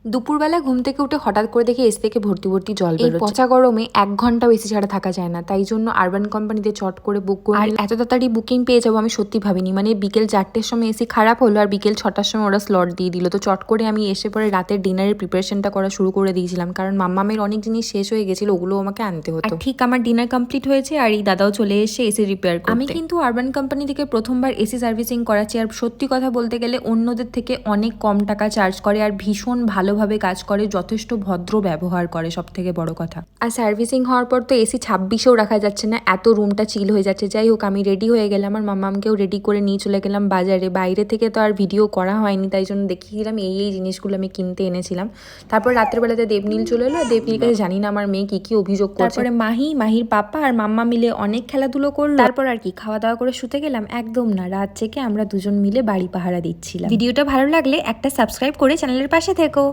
দুপুরবেলা ঘুম থেকে উঠে হঠাৎ করে দেখি এসি থেকে ভর্তি ভর্তি জল বেরোচ্ছে। এই পচা গরমে 1 ঘন্টাও এসি ছাড়া থাকা যায় না, তাই জন্য আরবান কোম্পানিতে চট করে বুক করে। আর এত তাড়াতাড়ি বুকিং পেয়ে যাবো আমি সত্যি ভাবিনি। মানে বিকেল 4টের সময় এসি খারাপ হলো আর বিকেল 6টার সময় ওরা স্লট দিয়ে দিল। তো চট করে আমি এসে পরে রাতের ডিনারের প্রিপারেশনটা করা শুরু করে দিয়েছিলাম, কারণ মাম্মামের অনেক জিনিস শেষ হয়ে গেছিল, ওগুলো আমাকে আনতে হতো। আর ঠিক আমার ডিনার কমপ্লিট হয়েছে আর এই দাদাও চলে এসে এসি রিপেয়ার করতে। আমি কিন্তু আরবান কোম্পানি থেকে প্রথমবার এসি সার্ভিসিং করাচ্ছি, আর সত্যি কথা বলতে গেলে অন্যদের থেকে অনেক কম টাকা চার্জ করে আর ভীষণ ভালোভাবে কাজ করে, যথেষ্ট ভদ্র ব্যবহার করে, সব থেকে বড় কথা। আর সার্ভিসিং হওয়ার পর তো এসি 26-এও রাখা যাচ্ছে না, এত রুমটা চিল হয়ে যাচ্ছে। যাই হোক, আমি রেডি হয়ে গেলাম, আমার মাম্মামকেও রেডি করে নিয়ে চলে গেলাম বাজারে। বাইরে থেকে তো আর ভিডিও করা হয়নি, তাই জন্য দেখিয়ে দিলাম এই জিনিসগুলো আমি কিনতে এনেছিলাম। তারপর রাতের বেলাতে দেবনীল চলে এলো, আর দেবনীল কাছে জানি না আমার মেয়ে কি অভিযোগ করছে। তারপরে মাহির পাপা আর মাম্মা মিলে অনেক খেলাধুলো করলো। তারপর আর কি খাওয়া দাওয়া করে শুতে গেলাম। একদম না, রাত থেকে আমরা দুজন মিলে বাড়ি পাহারা দিচ্ছিলাম। ভিডিওটা ভালো লাগলে একটা সাবস্ক্রাইব করে চ্যানেলের পাশে থেকো।